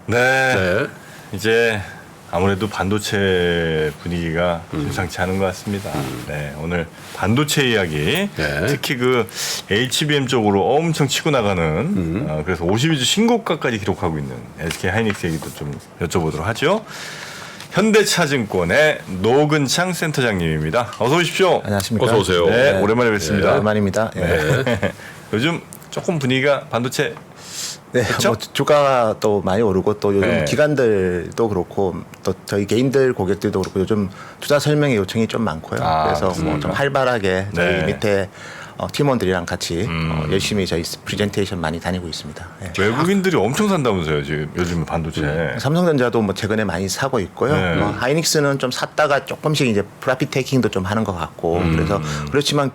네. 네. 이제 아무래도 반도체 분위기가 심상치 않은 것 같습니다. 네, 오늘 반도체 이야기, 네. 특히 그 HBM 쪽으로 엄청 치고 나가는 그래서 52주 신고가까지 기록하고 있는 SK 하이닉스 얘기도 좀 여쭤보도록 하죠. 현대차증권의 노근창 센터장님입니다. 어서 오십시오. 안녕하십니까. 어서 오세요. 네, 오랜만에 뵙습니다. 오랜만입니다. 네. 요즘 조금 분위기가 반도체 네, 그렇죠? 뭐 주가가 또 많이 오르고 또 요즘 네. 기관들도 그렇고 또 저희 개인들 고객들도 그렇고 요즘 투자 설명의 요청이 좀 많고요. 아, 그래서 뭐 좀 활발하게 저희 네. 밑에 팀원들이랑 같이 열심히 저희 프레젠테이션 많이 다니고 있습니다. 네. 외국인들이 엄청 산다면서요, 지금 요즘 반도체. 삼성전자도 뭐 최근에 많이 사고 있고요. 네. 뭐 하이닉스는 좀 샀다가 조금씩 이제 프라핏 테이킹도 좀 하는 것 같고 그래서 그렇지만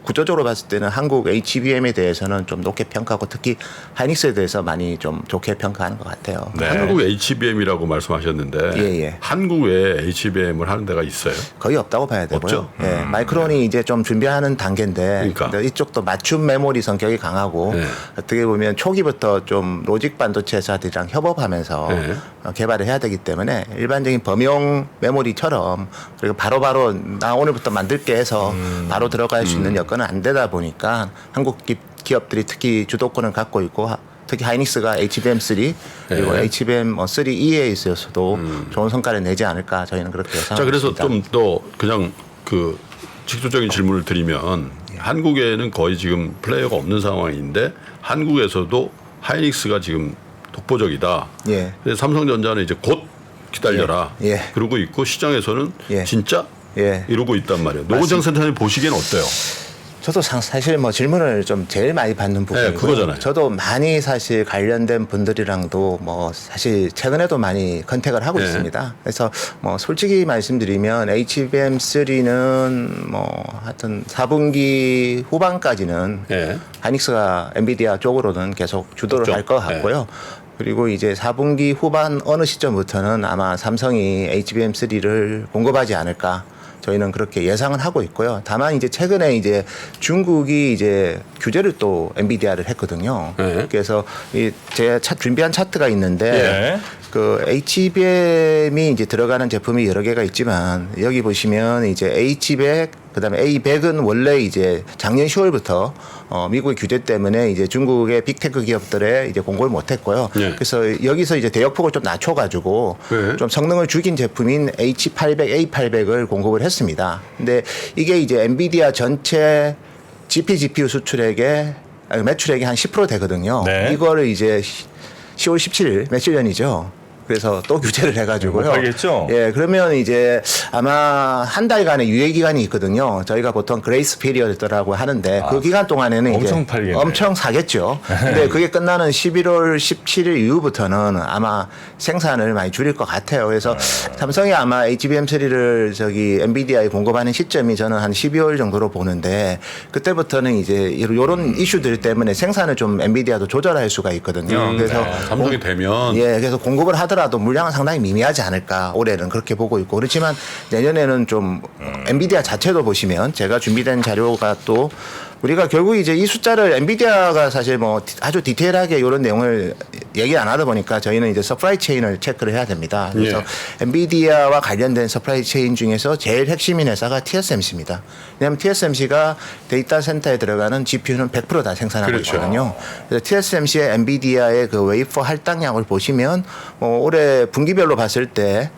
구조적으로 봤을 때는 한국 HBM에 대해서는 좀 높게 평가하고 특히 하이닉스에 대해서 많이 좀 좋게 평가하는 것 같아요. 네. 한국 HBM이라고 말씀하셨는데 예. 한국에 HBM을 하는 데가 있어요? 거의 없다고 봐야 되고요. 없죠? 예, 마이크론이 이제 좀 준비하는 단계인데 그러니까. 근데 이쪽도 맞춤 메모리 성격이 강하고 네. 어떻게 보면 초기부터 좀 로직 반도체 회사들이랑 협업하면서 네. 개발을 해야 되기 때문에 일반적인 범용 메모리처럼 그리고 바로바로 나 오늘부터 만들게 해서 바로 들어갈 수 있는 여건은 안 되다 보니까 한국 기업들이 특히 주도권을 갖고 있고 특히 하이닉스가 HBM3 그리고 네. HBM3E에 있어서도 좋은 성과를 내지 않을까 저희는 그렇게 예상하고 자, 그래서 있습니다. 좀 더 그냥 그 직접적인 질문을 드리면 한국에는 거의 지금 플레이어가 없는 상황인데 한국에서도 하이닉스가 지금 독보적이다. 예. 그래서 삼성전자는 이제 곧 기다려라. 예. 그러고 있고 시장에서는 예. 진짜 예. 이러고 있단 말이에요. 노건장 센터님 보시기엔 어때요? 저도 사실 뭐 질문을 좀 제일 많이 받는 부분이고 그거잖아요. 저도 많이 사실 관련된 분들이랑도 뭐 사실 최근에도 많이 컨택을 하고 네. 있습니다. 그래서 뭐 솔직히 말씀드리면 HBM3는 뭐 하여튼 4분기 후반까지는 네. 하이닉스가 엔비디아 쪽으로는 계속 주도를 그렇죠. 할 것 같고요. 그리고 이제 4분기 후반 어느 시점부터는 아마 삼성이 HBM3를 공급하지 않을까. 저희는 그렇게 예상은 하고 있고요. 다만 이제 최근에 이제 중국이 이제 규제를 또 엔비디아를 했거든요. 네. 그래서 이 제가 준비한 차트가 있는데 예. 그 HBM이 이제 들어가는 제품이 여러 개가 있지만 여기 보시면 이제 H100 그다음에 A100은 원래 이제 작년 10월부터 미국의 규제 때문에 이제 중국의 빅테크 기업들에 이제 공급을 못했고요. 네. 그래서 여기서 이제 대역폭을 좀 낮춰가지고 네. 좀 성능을 죽인 제품인 H800, A800을 공급을 했습니다. 근데 이게 이제 엔비디아 전체 GPU 수출액의 매출액이 한 10% 되거든요. 네. 이거를 이제 10월 17일 며칠 전이죠. 그래서 또 규제를 해가지고요. 못 팔겠죠? 예, 그러면 이제 아마 한 달간의 유예 기간이 있거든요. 저희가 보통 그레이스 피리어드라고 하는데 그 기간 동안에는 엄청 이제 팔겠네. 엄청 사겠죠. 근데 그게 끝나는 11월 17일 이후부터는 아마 생산을 많이 줄일 것 같아요. 그래서 삼성이 아마 HBM3를 저기 엔비디아에 공급하는 시점이 저는 한 12월 정도로 보는데 그때부터는 이제 이런 이슈들 때문에 생산을 좀 엔비디아도 조절할 수가 있거든요. 그래서 삼성이 되면 예, 그래서 공급을 하더라도 물량은 상당히 미미하지 않을까 올해는 그렇게 보고 있고 그렇지만 내년에는 좀 엔비디아 자체도 보시면 제가 준비된 자료가 또 우리가 결국 이제 이 숫자를 엔비디아가 사실 뭐 아주 디테일하게 이런 내용을 얘기 안 하다 보니까 저희는 이제 서프라이 체인을 체크를 해야 됩니다. 그래서 예. 엔비디아와 관련된 서프라이 체인 중에서 제일 핵심인 회사가 TSMC입니다. 왜냐하면 TSMC가 데이터 센터에 들어가는 GPU는 100% 다 생산하고 그렇죠. 있거든요. 그래서 TSMC의 엔비디아의 그 웨이퍼 할당량을 보시면 올해 분기별로 봤을 때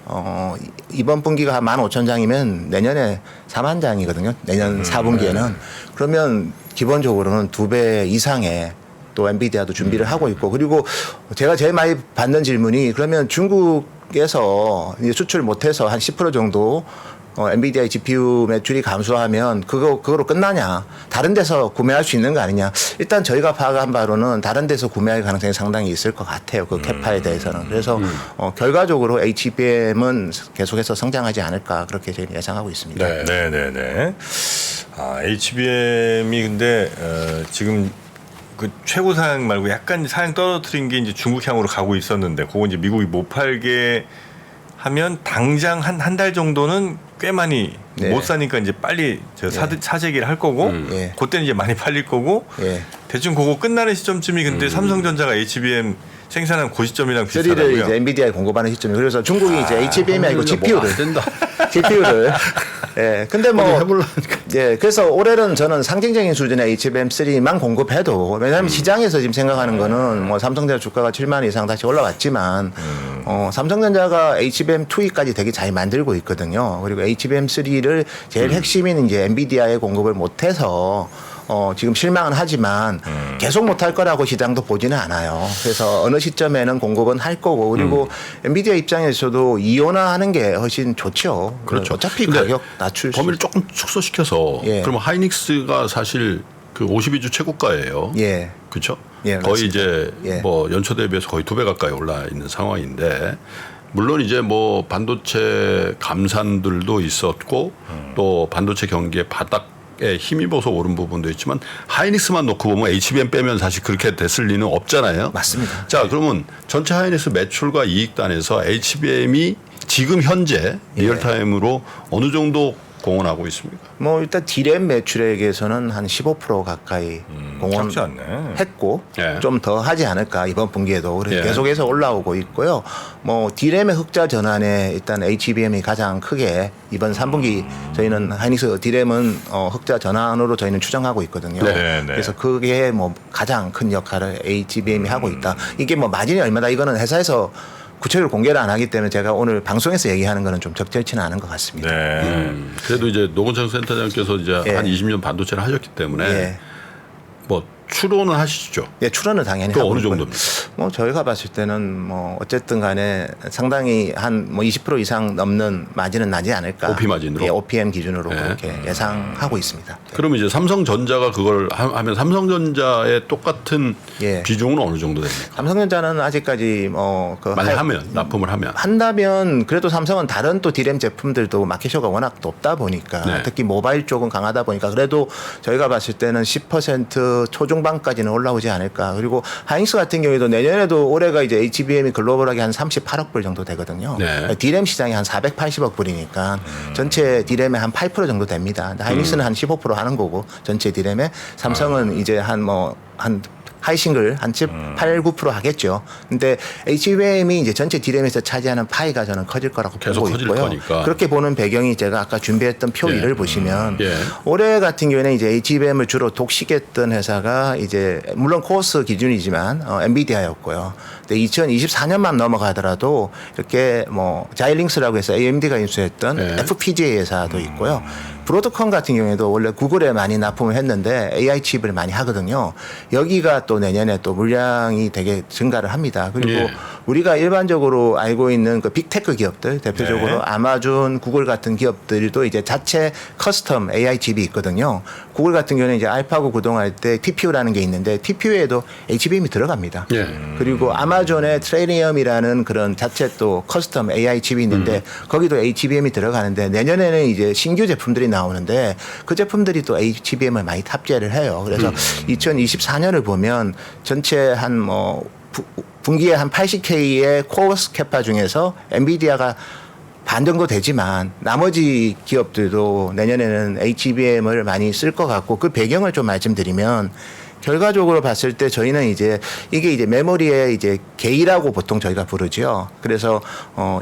이번 분기가 한 15,000장이면 내년에 4만 장이거든요. 내년 4분기에는. 그러면 기본적으로는 2배 이상의 또 엔비디아도 준비를 하고 있고 그리고 제가 제일 많이 받는 질문이 그러면 중국에서 이제 수출 못해서 한 10% 정도 엔비디아의 GPU 매출이 감소하면 그거로 끝나냐? 다른 데서 구매할 수 있는 거 아니냐? 일단 저희가 파악한 바로는 다른 데서 구매할 가능성이 상당히 있을 것 같아요. 그 캐파에 대해서는. 그래서 결과적으로 HBM은 계속해서 성장하지 않을까 그렇게 저희는 예상하고 있습니다. 네. HBM이 근데 지금 그 최고 사양 말고 약간 사양 떨어뜨린 게 이제 중국향으로 가고 있었는데 그거 이제 미국이 못 팔게 하면 당장 한 달 정도는 꽤 많이 네. 못 사니까 이제 빨리 사재기를 할 거고 그때는 이제 많이 팔릴 거고 예. 대충 그거 끝나는 시점쯤이 근데 삼성전자가 HBM 생산한 고시점이랑 3를 비슷하다고요? 이제 엔비디아에 공급하는 시점이 그래서 중국이 이제 HBM이 아니고 뭐안 GPU를 된다. GPU를 예. 근데 뭐 해보려니까. 예. 그래서 올해는 저는 상징적인 수준의 HBM3만 공급해도 왜냐하면 시장에서 지금 생각하는 거는 뭐 삼성전자 주가가 7만 원 이상 다시 올라왔지만 삼성전자가 HBM2까지 되게 잘 만들고 있거든요. 그리고 HBM3를 제일 핵심인 이제 엔비디아에 공급을 못해서 지금 실망은 하지만 계속 못할 거라고 시장도 보지는 않아요. 그래서 어느 시점에는 공급은 할 거고 그리고 엔비디아 입장에서도 이온화하는 게 훨씬 좋죠. 그렇죠. 어차피 근데 가격 낮출 수. 범위를 조금 축소시켜서 예. 그러면 하이닉스가 사실 그 52주 최고가예요. 예. 그렇죠? 예, 거의 맞습니다. 이제 예. 뭐 연초 대비해서 거의 2배 가까이 올라 있는 상황인데 물론 이제 뭐 반도체 감산들도 있었고 또 반도체 경기의 바닥에 힘입어서 오른 부분도 있지만 하이닉스만 놓고 보면 HBM 빼면 사실 그렇게 됐을 리는 없잖아요. 맞습니다. 자, 그러면 전체 하이닉스 매출과 이익단에서 HBM이 지금 현재 리얼타임으로 어느 정도 공헌하고 있습니까? 뭐 일단 디램 매출액에서는 한 15% 가까이 작지 않네. 공헌했고 예. 좀 더 하지 않을까 이번 분기에도 그래서 예. 계속해서 올라오고 있고요. 뭐 디램의 흑자 전환에 일단 HBM이 가장 크게 이번 3분기 저희는 하이닉스 디램은 흑자 전환으로 저희는 추정하고 있거든요. 네, 네. 그래서 그게 뭐 가장 큰 역할을 HBM이 하고 있다. 이게 뭐 마진이 얼마다 이거는 회사에서 구체적으로 공개를 안 하기 때문에 제가 오늘 방송에서 얘기하는 거는 좀 적절치는 않은 것 같습니다. 네. 그래도 이제 노건창 센터장께서 이제 예. 한 20년 반도체를 하셨기 때문에 예. 뭐 추론은 하시죠. 예, 출원은 당연히 또 하고 어느 있고요. 정도입니까? 뭐 저희가 봤을 때는 뭐 어쨌든 간에 상당히 한 뭐 20% 이상 넘는 마진은 나지 않을까. OP 마진으로? 예, OPM 기준으로 예. 그렇게 예상하고 있습니다. 그러면 이제 삼성전자가 그걸 하면 삼성전자의 똑같은 예. 비중은 어느 정도 됩니까? 삼성전자는 아직까지 만약 하면 납품을 하면 한다면 그래도 삼성은 다른 또 디램 제품들도 마켓셔가 워낙 높다 보니까 네. 특히 모바일 쪽은 강하다 보니까 그래도 저희가 봤을 때는 10% 초중반까지는 올라오지 않을까. 그리고 하이닉스 같은 경우에도 내년에도 올해가 이제 HBM이 글로벌하게 한 38억 불 정도 되거든요. 네. 디램 시장이 한 480억 불이니까 전체 디램의 한 8% 정도 됩니다. 근데 하이닉스는 한 15% 하는 거고 전체 디램에 삼성은 이제 한 하이싱글 한 8, 9% 하겠죠. 근데 HBM이 이제 전체 디램에서 차지하는 파이가 저는 커질 거라고 계속 보고 커질 있고요. 거니까. 그렇게 보는 배경이 제가 아까 준비했던 표 예. 1을 보시면 예. 올해 같은 경우에는 이제 HBM을 주로 독식했던 회사가 이제 물론 코어스 기준이지만 엔비디아였고요. 근데 2024년만 넘어가더라도 이렇게 뭐 자일링스라고 해서 AMD가 인수했던 예. FPGA 회사도 있고요. 브로드컴 같은 경우에도 원래 구글에 많이 납품을 했는데 AI 칩을 많이 하거든요. 여기가 또 내년에 또 물량이 되게 증가를 합니다. 그리고 예. 우리가 일반적으로 알고 있는 그 빅테크 기업들 대표적으로 네. 아마존, 구글 같은 기업들도 이제 자체 커스텀 AI 칩이 있거든요. 구글 같은 경우는 이제 알파고 구동할 때 TPU라는 게 있는데 TPU에도 HBM이 들어갑니다. 예. 그리고 아마존의 트레이니엄이라는 그런 자체 또 커스텀 AI 칩이 있는데 거기도 HBM이 들어가는데 내년에는 이제 신규 제품들이 나오는데 그 제품들이 또 HBM을 많이 탑재를 해요. 그래서 2024년을 보면 전체 한 분기에 한 80K의 코어 캐파 중에서 엔비디아가 반 정도 되지만 나머지 기업들도 내년에는 HBM을 많이 쓸 것 같고 그 배경을 좀 말씀드리면 결과적으로 봤을 때 저희는 이제 이게 이제 메모리의 이제 게이라고 보통 저희가 부르죠. 그래서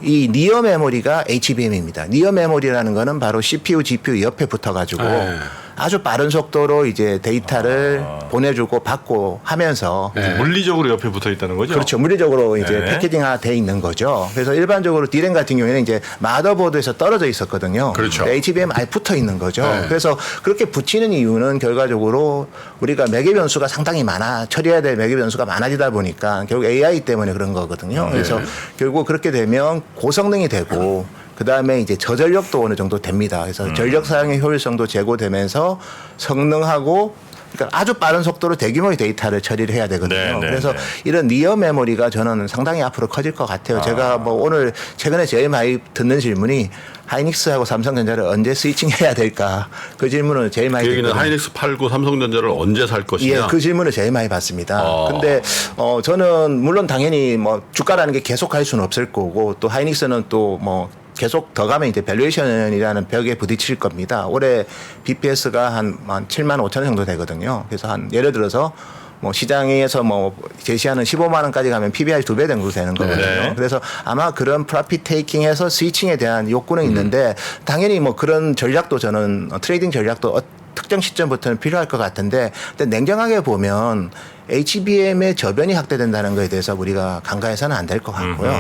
이 니어 메모리가 HBM입니다. 니어 메모리라는 거는 바로 CPU, GPU 옆에 붙어가지고 네. 아주 빠른 속도로 이제 데이터를 보내주고 받고 하면서 네. 물리적으로 옆에 붙어 있다는 거죠? 그렇죠. 물리적으로 이제 네. 패키징화 돼 있는 거죠. 그래서 일반적으로 디램 같은 경우에는 이제 마더보드에서 떨어져 있었거든요. 그렇죠. HBM 아예 붙어 있는 거죠. 네. 그래서 그렇게 붙이는 이유는 결과적으로 우리가 매개 변수가 상당히 처리해야 될 매개 변수가 많아지다 보니까 결국 AI 때문에 그런 거거든요. 그래서 결국 그렇게 되면 고성능이 되고 그다음에 이제 저전력도 어느 정도 됩니다. 그래서 전력 사용의 효율성도 제고되면서 성능하고 그러니까 아주 빠른 속도로 대규모의 데이터를 처리를 해야 되거든요. 네, 네, 그래서 네. 이런 니어 메모리가 저는 상당히 앞으로 커질 것 같아요. 제가 뭐 오늘 최근에 제일 많이 듣는 질문이 하이닉스하고 삼성전자를 언제 스위칭해야 될까? 그 질문을 제일 많이 그 얘기는 듣거든요. 하이닉스 팔고 삼성전자를 언제 살 것이냐. 예, 그 질문을 제일 많이 받습니다. 아. 근데 저는 물론 당연히 뭐 주가라는 게 계속 갈 수는 없을 거고 또 하이닉스는 또 뭐 계속 더 가면 이제 밸류에이션이라는 벽에 부딪힐 겁니다. 올해 BPS가 한 7만 5천 정도 되거든요. 그래서 한 예를 들어서 뭐 시장에서 뭐 제시하는 15만 원까지 가면 PBR 2배 정도 되는 거거든요. 네. 그래서 아마 그런 프로핏 테이킹에서 스위칭에 대한 욕구는 있는데 당연히 뭐 그런 전략도 저는 트레이딩 전략도 특정 시점부터는 필요할 것 같은데 근데 냉정하게 보면 HBM의 저변이 확대된다는 것에 대해서 우리가 간과해서는 안 될 것 같고요.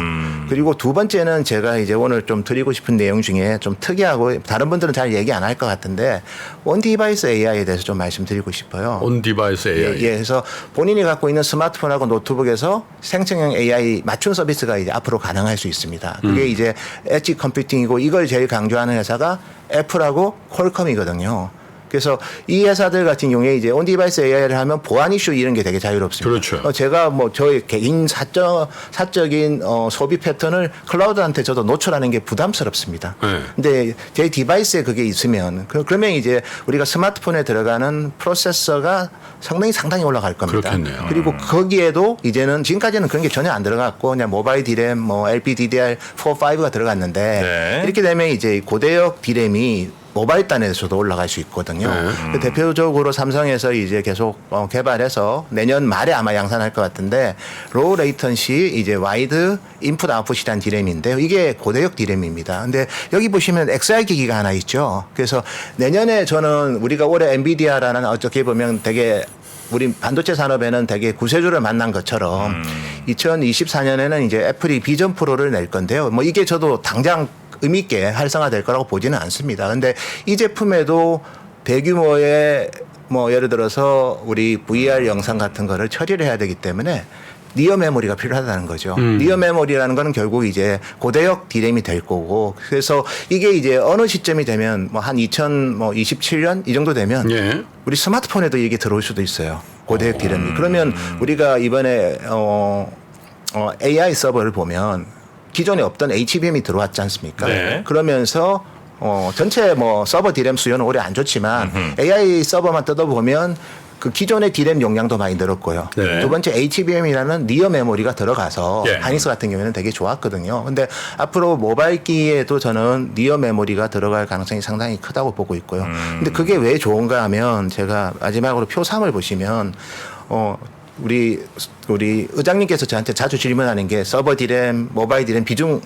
그리고 두 번째는 제가 이제 오늘 좀 드리고 싶은 내용 중에 좀 특이하고 다른 분들은 잘 얘기 안 할 것 같은데 온 디바이스 AI에 대해서 좀 말씀드리고 싶어요. 온 디바이스 AI. 예, 그래서 본인이 갖고 있는 스마트폰하고 노트북에서 생성형 AI 맞춤 서비스가 이제 앞으로 가능할 수 있습니다. 그게 이제 엣지 컴퓨팅이고 이걸 제일 강조하는 회사가 애플하고 퀄컴이거든요. 그래서 이 회사들 같은 경우에 이제 온디바이스 AI를 하면 보안 이슈 이런 게 되게 자유롭습니다. 그렇죠. 제가 뭐 저의 개인 사적인 소비 패턴을 클라우드한테 저도 노출하는 게 부담스럽습니다. 네. 근데 제 디바이스에 그게 있으면 그러면 이제 우리가 스마트폰에 들어가는 프로세서가 상당히 올라갈 겁니다. 그렇겠네요. 그리고 거기에도 이제는 지금까지는 그런 게 전혀 안 들어갔고 그냥 모바일 디램, 뭐 LPDDR4, 5가 들어갔는데 네. 이렇게 되면 이제 고대역 디램이 모바일 단에서도 올라갈 수 있거든요. 그 대표적으로 삼성에서 이제 계속 개발해서 내년 말에 아마 양산할 것 같은데 로우 레이턴시 이제 와이드 인풋 아웃풋이란 디램인데요. 이게 고대역 디램입니다. 근데 여기 보시면 XR 기기가 하나 있죠. 그래서 내년에 저는 우리가 올해 엔비디아라는 어떻게 보면 되게 우리 반도체 산업에는 되게 구세주를 만난 것처럼 2024년에는 이제 애플이 비전 프로를 낼 건데요. 뭐 이게 저도 당장 의미 있게 활성화될 거라고 보지는 않습니다. 근데 이 제품에도 대규모의 뭐 예를 들어서 우리 VR 영상 같은 거를 처리를 해야 되기 때문에 니어 메모리가 필요하다는 거죠. 니어 메모리라는 거는 결국 이제 고대역 디램이 될 거고 그래서 이게 이제 어느 시점이 되면 뭐 한 2027년 이 정도 되면 예. 우리 스마트폰에도 이게 들어올 수도 있어요. 고대역 디램이. 그러면 우리가 이번에 AI 서버를 보면 기존에 없던 HBM이 들어왔지 않습니까? 네. 그러면서 전체 뭐 서버 디램 수요는 올해 안 좋지만 AI 서버만 뜯어보면 그 기존의 디램 용량도 많이 늘었고요. 네. 두 번째 HBM이라는 니어 메모리가 들어가서 예. 하이닉스 같은 경우에는 되게 좋았거든요. 근데 앞으로 모바일기에도 저는 니어 메모리가 들어갈 가능성이 상당히 크다고 보고 있고요. 근데 그게 왜 좋은가 하면 제가 마지막으로 표 3을 보시면 우리 의장님께서 저한테 자주 질문하는 게 서버 디램, 모바일 디램 비중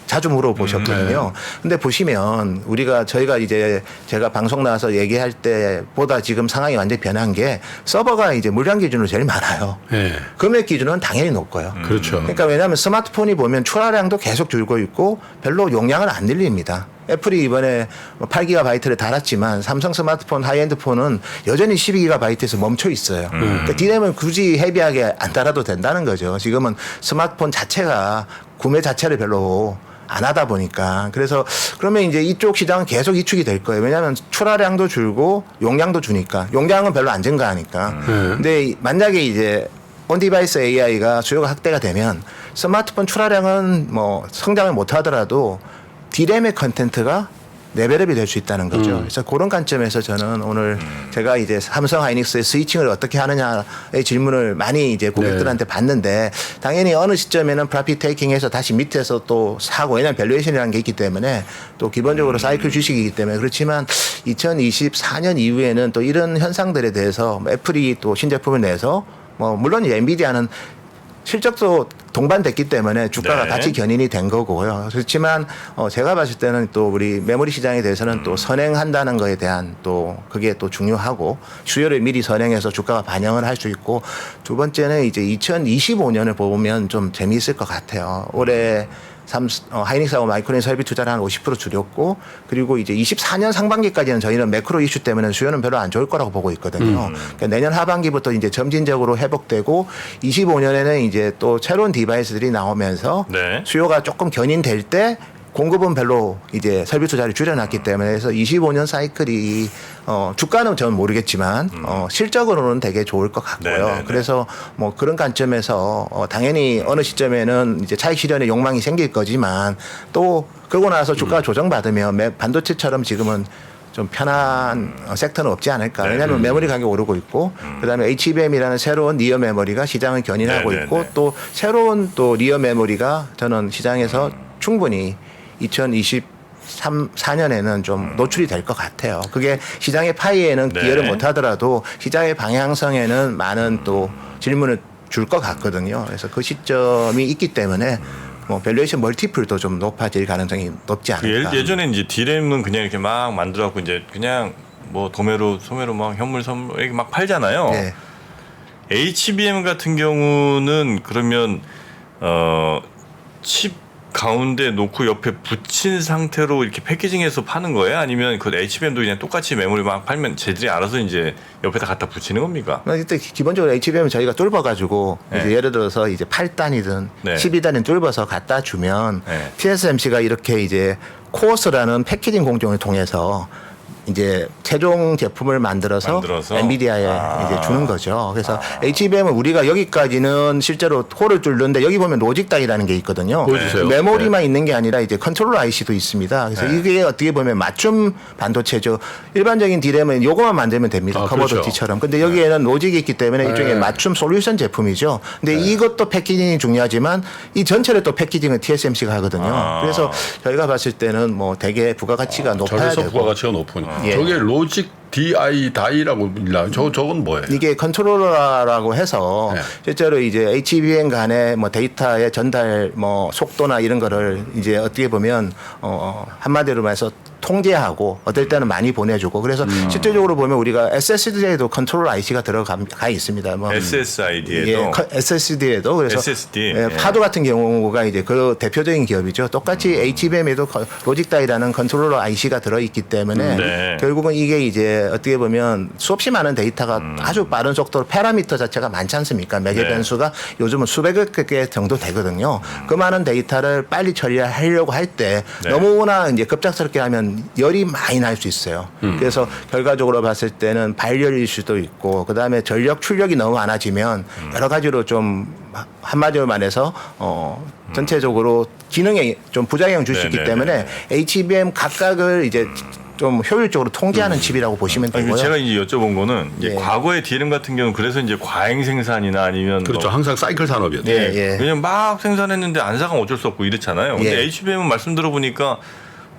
자주 물어보셨거든요. 근데 보시면 저희가 이제 제가 방송 나와서 얘기할 때보다 지금 상황이 완전히 변한 게 서버가 이제 물량 기준으로 제일 많아요. 예. 금액 기준은 당연히 높고요. 그렇죠. 그러니까 왜냐하면 스마트폰이 보면 출하량도 계속 줄고 있고 별로 용량은 안 늘립니다. 애플이 이번에 8GB를 달았지만 삼성 스마트폰 하이엔드 폰은 여전히 12GB에서 멈춰 있어요. 그러니까 디램은 굳이 헤비하게 안 달아도 된다는 거죠. 지금은 스마트폰 자체가 구매 자체를 별로 안 하다 보니까 그래서 그러면 이제 이쪽 시장은 계속 위축이 될 거예요. 왜냐하면 출하량도 줄고 용량도 주니까 용량은 별로 안 증가하니까. 근데 만약에 이제 온디바이스 AI가 수요가 확대가 되면 스마트폰 출하량은 뭐 성장을 못 하더라도 디램의 컨텐트가 레벨업이 될 수 있다는 거죠. 그래서 그런 관점에서 저는 오늘 제가 이제 삼성 하이닉스의 스위칭을 어떻게 하느냐의 질문을 많이 이제 고객들한테 받는데 당연히 어느 시점에는 프로핏 테이킹해서 다시 밑에서 또 사고 왜냐하면 밸류에이션이라는 게 있기 때문에 또 기본적으로 사이클 주식이기 때문에 그렇지만 2024년 이후에는 또 이런 현상들에 대해서 애플이 또 신제품을 내서 뭐 물론 엔비디아는 실적도 동반됐기 때문에 주가가 네. 같이 견인이 된 거고요. 그렇지만 제가 봤을 때는 또 우리 메모리 시장에 대해서는 또 선행한다는 거에 대한 또 그게 또 중요하고 수요를 미리 선행해서 주가가 반영을 할 수 있고 두 번째는 이제 2025년을 보면 좀 재미있을 것 같아요. 올해 하이닉스하고 마이크론이 설비 투자를 한 50% 줄였고 그리고 이제 24년 상반기까지는 저희는 매크로 이슈 때문에 수요는 별로 안 좋을 거라고 보고 있거든요. 그러니까 내년 하반기부터 이제 점진적으로 회복되고 25년에는 이제 또 새로운 디바이스들이 나오면서 네. 수요가 조금 견인될 때 공급은 별로 이제 설비 투자를 줄여놨기 때문에 그래서 25년 사이클이 주가는 저는 모르겠지만 실적으로는 되게 좋을 것 같고요. 네네네. 그래서 뭐 그런 관점에서 당연히 어느 시점에는 이제 차익 실현의 욕망이 생길 거지만 또 그러고 나서 주가가 조정받으면 반도체처럼 지금은 좀 편한 섹터는 없지 않을까. 네. 왜냐하면 메모리 가격이 오르고 있고 그다음에 HBM이라는 새로운 니어 메모리가 시장을 견인하고 네, 네, 있고 네. 또 새로운 또 니어 메모리가 저는 시장에서 충분히 4년에는 좀 노출이 될 것 같아요. 그게 시장의 파이에는 네. 기여를 못 하더라도 시장의 방향성에는 많은 또 질문을 줄 것 같거든요. 그래서 그 시점이 있기 때문에 뭐 밸류에이션 멀티플도 좀 높아질 가능성이 높지 않을까. 예전에 이제 디램은 그냥 이렇게 막 만들어갖고 이제 그냥 뭐 도매로 소매로 막 현물 선물 이렇게 막 팔잖아요. 네. HBM 같은 경우는 그러면 칩 가운데 놓고 옆에 붙인 상태로 이렇게 패키징해서 파는 거예요? 아니면 그 HBM도 그냥 똑같이 메모리 막 팔면 쟤들이 알아서 이제 옆에다 갖다 붙이는 겁니까? 이때 기본적으로 HBM은 저희가 뚫어가지고 네. 이제 예를 들어서 이제 8단이든 네. 12단이든 뚫어서 갖다 주면 네. TSMC가 이렇게 이제 코어스라는 패키징 공정을 통해서 이제 최종 제품을 만들어서 엔비디아에 이제 주는 거죠. 그래서 HBM은 우리가 여기까지는 실제로 홀을 뚫는데 여기 보면 로직단이라는 게 있거든요. 보여주세요. 메모리만 있는 게 아니라 이제 컨트롤러 IC도 있습니다. 그래서 네. 이게 어떻게 보면 맞춤 반도체죠. 일반적인 디램은 요거만 만들면 됩니다. 커머더티처럼. 근데 여기에는 로직이 있기 때문에 일종의 맞춤 솔루션 제품이죠. 근데 이것도 패키징이 중요하지만 이 전체를 또 패키징은 TSMC가 하거든요. 그래서 저희가 봤을 때는 뭐 되게 부가가치가 높아야 저래서 되고. 부가가치가 높으니. 예. 저게 로직 다이라고 일나. 저건 뭐예요? 이게 컨트롤러라고 해서 네. 실제로 이제 HBM 간의 뭐 데이터의 전달 뭐 속도나 이런 거를 이제 어떻게 보면 한마디로 말해서 통제하고 어떨 때는 많이 보내주고 그래서 실질적으로 보면 우리가 SSD에도 컨트롤 IC가 들어가 있습니다. 뭐 SSID에도 예, SSD에도 그래서 SSD. 예, 파도 같은 경우가 이제 그 대표적인 기업이죠. 똑같이 HBM에도 로직다이라는 컨트롤러 IC가 들어있기 때문에 네. 결국은 이게 이제 어떻게 보면 수없이 많은 데이터가 아주 빠른 속도로 파라미터 자체가 많지 않습니까? 매개 네. 변수가 요즘은 수백억 개 정도 되거든요. 그 많은 데이터를 빨리 처리하려고 할 때 네. 너무나 이제 급작스럽게 하면 열이 많이 날 수 있어요. 그래서 결과적으로 봤을 때는 발열일 수도 있고 그다음에 전력 출력이 너무 많아지면 여러 가지로 좀 한마디로 말해서 전체적으로 기능에 좀 부작용 줄 수 있기 네네네. 때문에 HBM 각각을 이제 좀 효율적으로 통제하는 칩이라고 보시면 아니, 되고요. 제가 이제 여쭤본 거는 이제 예. 과거의 디램 같은 경우는 그래서 이제 과잉 생산이나 아니면 그렇죠. 뭐 항상 사이클 산업이었죠. 예, 예. 왜냐면 막 생산했는데 안 사가면 어쩔 수 없고 이렇잖아요. 근데 예. HBM은 말씀 들어보니까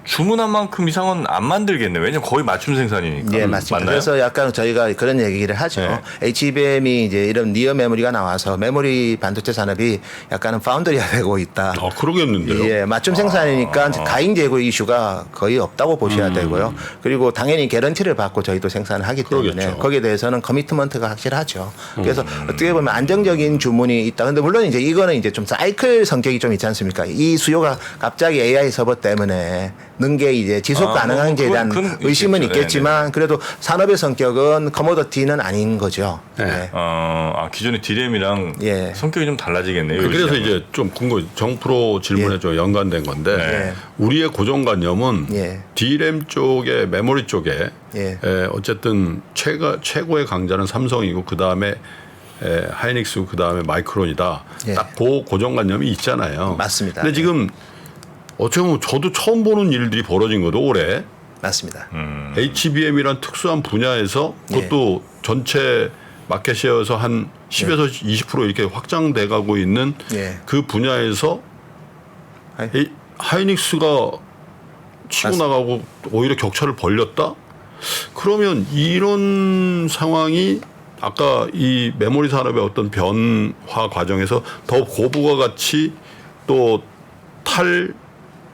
주문한 만큼 이상은 안 만들겠네. 왜냐면 거의 맞춤 생산이니까. 예, 맞습니다. 맞나요? 그래서 약간 저희가 그런 얘기를 하죠. 네. HBM이 이제 이런 니어 메모리가 나와서 메모리 반도체 산업이 약간은 파운드리가 되고 있다. 그러겠는데요. 예, 맞춤 생산이니까 가잉 재고 이슈가 거의 없다고 보셔야 되고요. 그리고 당연히 개런티를 받고 저희도 생산을 하기 때문에 그러겠죠. 거기에 대해서는 커미트먼트가 확실하죠. 그래서 어떻게 보면 안정적인 주문이 있다. 근데 물론 이제 이거는 이제 좀 사이클 성격이 좀 있지 않습니까? 이 수요가 갑자기 AI 서버 때문에 는 게 이제 지속 가능한지에 대한 그건 의심은 있겠죠. 있겠지만 그래도 산업의 성격은 커모더티는 아닌 거죠. 네. 네. 기존의 디램이랑 예. 성격이 좀 달라지겠네요. 그래서 시장은. 이제 좀 궁금 정프로 질문에 예. 좀 연관된 건데 네. 우리의 고정관념은 예. D램 쪽에 메모리 쪽에 예. 어쨌든 최고의 강자는 삼성이고 그 다음에 하이닉스 그 다음에 마이크론이다. 예. 딱 그 고정관념이 있잖아요. 맞습니다. 근데 지금 어떻게 보면 저도 처음 보는 일들이 벌어진 거도 올해 맞습니다. HBM이란 특수한 분야에서 그것도 전체 마켓쉐어에서 한 10에서 20% 이렇게 확장돼 가고 있는 예. 그 분야에서 하이- 하이닉스가 치고 나가고 오히려 격차를 벌렸다? 그러면 이런 상황이 아까 이 메모리 산업의 어떤 변화 과정에서 더 고부가가치 또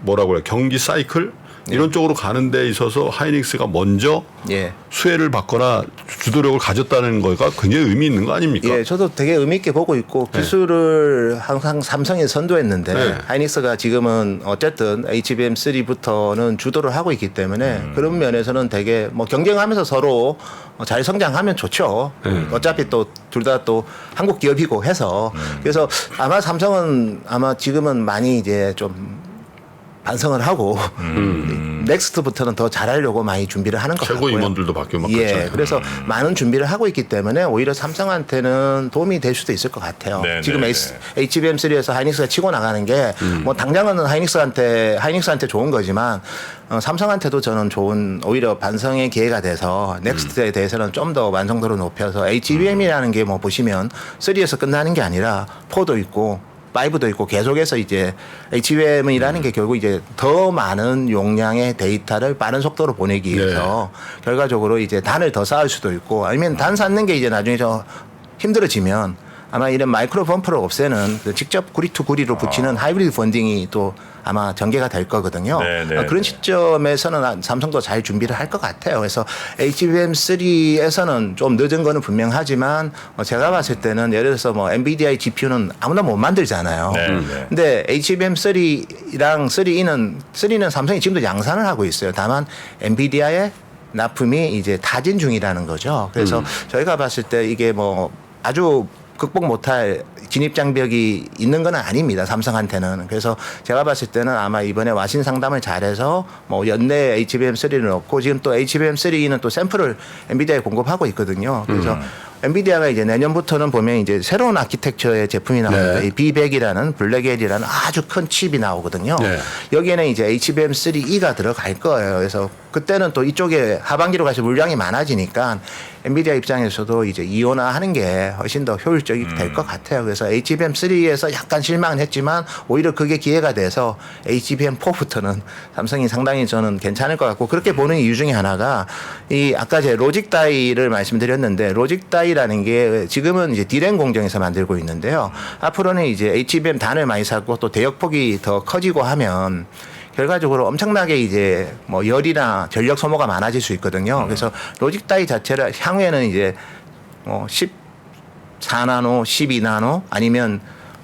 뭐라고 그래 경기 사이클 이런 쪽으로 가는 데 있어서 하이닉스가 먼저 예. 수혜를 받거나 주도력을 가졌다는 거가 굉장히 의미 있는 거 아닙니까? 예, 저도 되게 의미 있게 보고 있고 기술을 항상 삼성이 선도했는데 네. 하이닉스가 지금은 어쨌든 HBM3부터는 주도를 하고 있기 때문에 그런 면에서는 되게 뭐 경쟁하면서 서로 잘 성장하면 좋죠. 어차피 또 둘 다 또 한국 기업이고 해서 그래서 아마 삼성은 아마 지금은 많이 이제 좀 반성을 하고 넥스트부터는 더 잘하려고 많이 준비를 하는 것 최고 같고요. 임원들도 바뀌고 막 예, 그렇잖아요. 그래서 많은 준비를 하고 있기 때문에 오히려 삼성한테는 도움이 될 수도 있을 것 같아요. 네, 지금 네, HBM3에서 하이닉스가 치고 나가는 게 뭐 당장은 하이닉스한테 좋은 거지만 삼성한테도 저는 좋은 오히려 반성의 기회가 돼서 넥스트에 대해서는 좀 더 완성도를 높여서 HBM이라는 게 뭐 보시면 3에서 끝나는 게 아니라 4도 있고 5도 있고 계속해서 이제 HBM이라는 게 결국 이제 더 많은 용량의 데이터를 빠른 속도로 보내기 위해서 결과적으로 이제 단을 더 쌓을 수도 있고 아니면 단 쌓는 게 이제 나중에 좀 힘들어지면 아마 이런 마이크로 범프를 없애는 그 직접 구리 투 구리로 붙이는 하이브리드 펀딩이 또 아마 전개가 될 거거든요. 그런 시점에서는 삼성도 잘 준비를 할 것 같아요. 그래서 HBM3에서는 좀 늦은 거는 분명하지만 제가 봤을 때는 예를 들어서 뭐 NVIDIA GPU는 아무나 못 만들잖아요. 근데 HBM3랑 3는 삼성이 지금도 양산을 하고 있어요. 다만 NVIDIA의 납품이 이제 타진 중이라는 거죠. 그래서 저희가 봤을 때 이게 뭐 아주 극복 못할 진입 장벽이 있는 건 아닙니다. 삼성한테는. 그래서 제가 봤을 때는 아마 이번에 와신 상담을 잘해서 뭐 연내 HBM3를 넣고 지금 또 HBM3는 또 샘플을 엔비디아에 공급하고 있거든요. 그래서 엔비디아가 이제 내년부터는 보면 이제 새로운 아키텍처의 제품이 나옵니다. 이 B100이라는 블랙엘이라는 아주 큰 칩이 나오거든요. 여기에는 이제 HBM3E가 들어갈 거예요. 그래서 그때는 또 이쪽에 하반기로 가서 물량이 많아지니까 엔비디아 입장에서도 이제 이온화하는 게 훨씬 더 효율적이 될 것 같아요. 그래서 HBM3에서 약간 실망은 했지만 오히려 그게 기회가 돼서 HBM4부터는 삼성이 상당히 저는 괜찮을 것 같고 그렇게 보는 이유 중에 하나가 이 아까 제 로직 다이를 말씀드렸는데 로직 다이라는 게 지금은 이제 디램 공정에서 만들고 있는데요. 앞으로는 이제 HBM 단을 많이 사고 또 대역폭이 더 커지고 하면 결과적으로 엄청나게 이제 뭐 열이나 전력 소모가 많아질 수 있거든요. 그래서 로직 다이 자체를 향후에는 이제 14나노, 12나노 아니면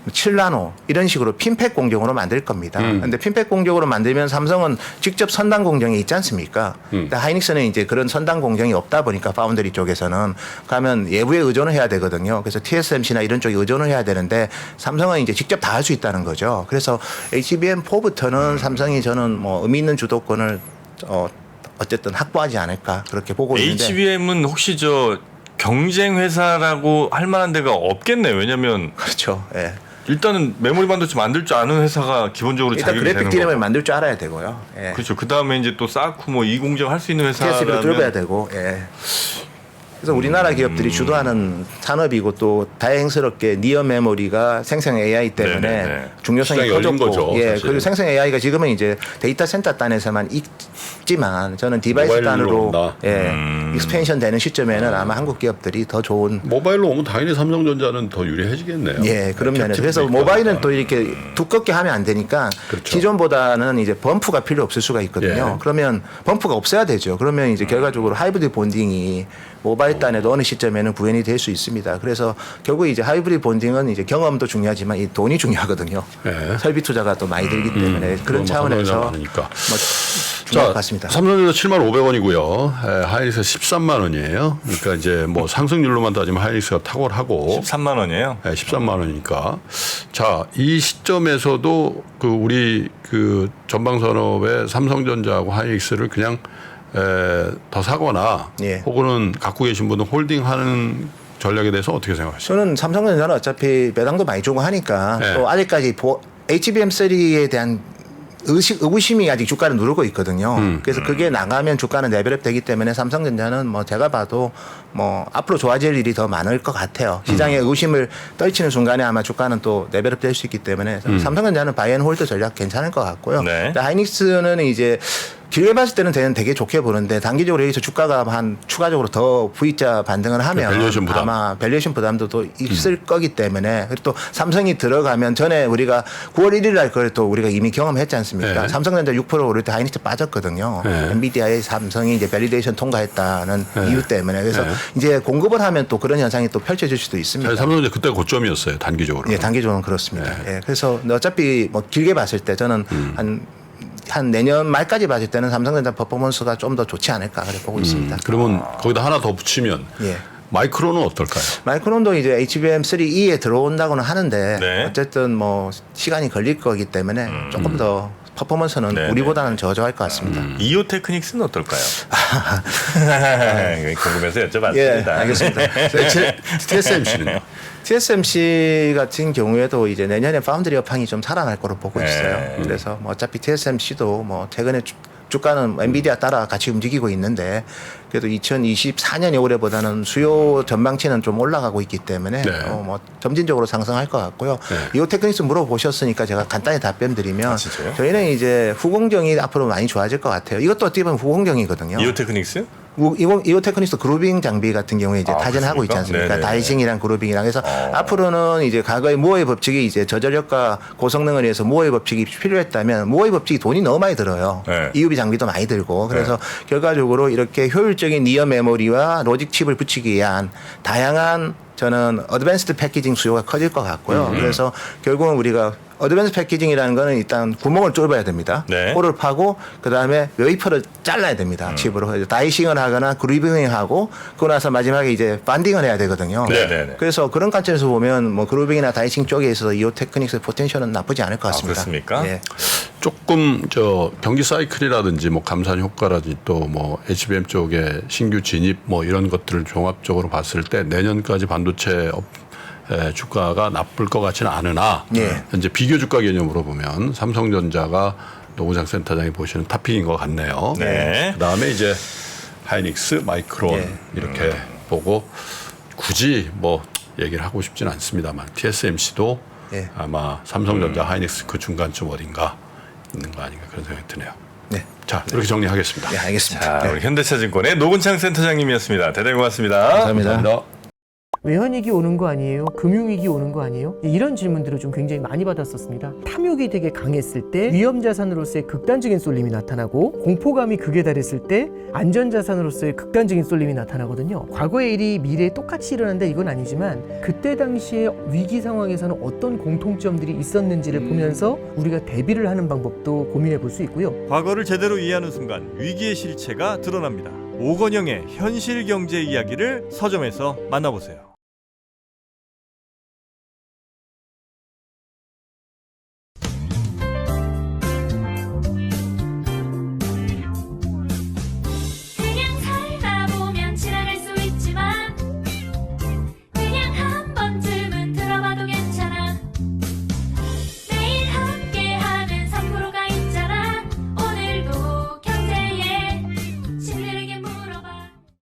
7나노 이런 식으로 핀팩 공정으로 만들 겁니다. 근데 핀팩 공정으로 만들면 삼성은 직접 선단 공정이 있지 않습니까? 근데 하이닉스는 이제 그런 선단 공정이 없다 보니까 파운드리 쪽에서는 가면 예부에 의존을 해야 되거든요. 그래서 TSMC나 이런 쪽에 의존을 해야 되는데 삼성은 이제 직접 다 할 수 있다는 거죠. 그래서 HBM4부터는 삼성이 저는 뭐 의미 있는 주도권을 어쨌든 확보하지 않을까 그렇게 보고 있는데 HBM은 혹시 저 경쟁 회사라고 할 만한 데가 없겠네요. 왜냐면 그렇죠. 예. 일단은 메모리 반도체 만들 줄 아는 회사가 기본적으로 일단 자격이 그래픽 되는 디램을 거고. 만들 줄 알아야 되고요. 예. 그렇죠. 그 다음에 이제 또 쌓고 뭐 이 공정 할 수 있는 TSB로 회사라면 들어가야 되고. 예. 그래서 우리나라 기업들이 주도하는 산업이고 또 다행스럽게 니어 메모리가 생성 AI 때문에 네네네. 중요성이 시장이 열린 커졌고, 거죠, 예, 사실. 그리고 생성 AI가 지금은 이제 데이터 센터 단에서만 있지만 저는 디바이스 모바일로 단으로 온다. 익스펜션 되는 시점에는 아마 한국 기업들이 더 좋은 모바일로 오면 당연히 삼성전자는 더 유리해지겠네요. 예, 그런 면에서 캡틴도 그래서 있고 모바일은 하니까. 또 이렇게 두껍게 하면 안 되니까 그렇죠. 기존보다는 이제 범프가 필요 없을 수가 있거든요. 예. 그러면 범프가 없어야 되죠. 그러면 이제 결과적으로 하이브리드 본딩이 모바일 단에도 어느 시점에는 구현이 될 수 있습니다. 그래서 결국 이제 하이브리드 본딩은 이제 경험도 중요하지만 이 돈이 중요하거든요. 예. 설비 투자가 또 많이 들기 때문에 그런 차원에서 많으니까. 뭐 중요할 것 같습니다. 삼성전자 7,500원이고요. 하이닉스가 13만 원이에요. 그러니까 이제 뭐 상승률로만 따지면 하이닉스가 탁월하고 13만 원이에요. 13만 원이니까. 자, 이 시점에서도 그 우리 그 전방 산업의 삼성전자하고 하이닉스를 그냥 더 사거나 예. 혹은 갖고 계신 분은 홀딩하는 전략에 대해서 어떻게 생각하십니까? 저는 삼성전자는 어차피 배당도 많이 주고 하니까 네. 또 아직까지 HBM3에 대한 의구심이 아직 주가를 누르고 있거든요. 그래서 그게 나가면 주가는 레벨업 되기 때문에 삼성전자는 뭐 제가 봐도 뭐 앞으로 좋아질 일이 더 많을 것 같아요. 시장의 의구심을 떨치는 순간에 아마 주가는 또 레벨업 될 수 있기 때문에 삼성전자는 바이앤홀드 전략 괜찮을 것 같고요. 네. 근데 하이닉스는 이제 길게 봤을 때는 되게 좋게 보는데 단기적으로 여기서 주가가 한 추가적으로 더 V자 반등을 하면 밸류에이션 부담. 아마 밸류에이션 부담도 또 있을 거기 때문에 그리고 또 삼성이 들어가면 전에 우리가 9월 1일 날 그걸 또 우리가 이미 경험했지 않습니까? 네. 삼성전자 6% 오를 때 하이닉스 빠졌거든요. 네. 엔비디아의 삼성이 이제 밸리데이션 통과했다는 이유 때문에 그래서 네. 이제 공급을 하면 또 그런 현상이 또 펼쳐질 수도 있습니다. 사실 삼성전자 그때 고점이었어요. 단기적으로. 예, 단기적으로는 그렇습니다. 예, 그래서 어차피 뭐 길게 봤을 때 저는 한 내년 말까지 봤을 때는 삼성전자 퍼포먼스가 좀 더 좋지 않을까 그래 보고 있습니다. 그러면 거기다 하나 더 붙이면 예. 마이크로는 어떨까요? 마이크론도 이제 HBM3E에 들어온다고는 하는데 네. 어쨌든 뭐 시간이 걸릴 거기 때문에 조금 더 퍼포먼스는 네, 우리보다는 저조할 것 같습니다. 이오 테크닉스는 어떨까요? 궁금해서 여쭤봤습니다. 예, 알겠습니다. TSMC는요? TSMC 같은 경우에도 이제 내년에 파운드리 업황이 좀 살아날 거로 보고 네. 있어요. 그래서 뭐 어차피 TSMC도 뭐 최근에 주가는 엔비디아 따라 같이 움직이고 있는데 그래도 2024년이 올해보다는 수요 전망치는 좀 올라가고 있기 때문에 네. 뭐 점진적으로 상승할 것 같고요. 네. 이오테크닉스 물어보셨으니까 제가 간단히 답변 드리면 진짜요? 저희는 이제 후공정이 앞으로 많이 좋아질 것 같아요. 이것도 어떻게 보면 후공정이거든요. 이오테크닉스? 이오테크닉스 그루빙 장비 같은 경우에 이제 아, 타전하고 있지 그렇습니까? 않습니까? 네네네. 다이싱이랑 그루빙이랑 해서 앞으로는 이제 과거의 모어의 법칙이 이제 저전력과 고성능을 위해서 모어의 법칙이 필요했다면 모어의 법칙이 돈이 너무 많이 들어요. 네. EUV 장비도 많이 들고 그래서 결과적으로 이렇게 효율적인 니어 메모리와 로직 칩을 붙이기 위한 다양한 저는 어드밴스드 패키징 수요가 커질 것 같고요. 그래서 결국은 우리가 어드밴스 패키징이라는 거는 일단 구멍을 좁아야 됩니다. 네. 홀을 파고 그다음에 웨이퍼를 잘라야 됩니다. 칩으로. 그래서 다이싱을 하거나 그루빙을 하고 그러고 나서 마지막에 이제 반딩을 해야 되거든요. 네네네. 그래서 그런 관점에서 보면 뭐 그루빙이나 다이싱 쪽에 있어서 이오테크닉스의 포텐셜은 나쁘지 않을 것 같습니다. 그렇습니까? 예. 조금 저 경기 사이클이라든지 뭐 감산 효과라든지 또 뭐 HBM 쪽에 신규 진입 뭐 이런 것들을 종합적으로 봤을 때 내년까지 반도체 주가가 나쁠 것 같지는 않으나 예. 현재 비교 주가 개념으로 보면 삼성전자가 노무장 센터장이 보시는 탑픽인 것 같네요. 네. 그다음에 이제 하이닉스, 마이크론 예. 이렇게 보고 굳이 뭐 얘기를 하고 싶지는 않습니다만 TSMC도 예. 아마 삼성전자, 하이닉스 그 중간쯤 어딘가 있는 거 아닌가 그런 생각이 드네요. 네. 자, 이렇게 정리하겠습니다. 네, 알겠습니다. 자, 네. 우리 현대차증권의 노근창 센터장님이었습니다. 대단히 고맙습니다. 감사합니다. 외환위기 오는 거 아니에요? 금융위기 오는 거 아니에요? 이런 질문들을 좀 굉장히 많이 받았었습니다. 탐욕이 되게 강했을 때 위험자산으로서의 극단적인 쏠림이 나타나고 공포감이 극에 달했을 때 안전자산으로서의 극단적인 쏠림이 나타나거든요. 과거의 일이 미래에 똑같이 일어난다 이건 아니지만 그때 당시에 위기 상황에서는 어떤 공통점들이 있었는지를 보면서 우리가 대비를 하는 방법도 고민해 볼 수 있고요. 과거를 제대로 이해하는 순간 위기의 실체가 드러납니다. 오건영의 현실 경제 이야기를 서점에서 만나보세요.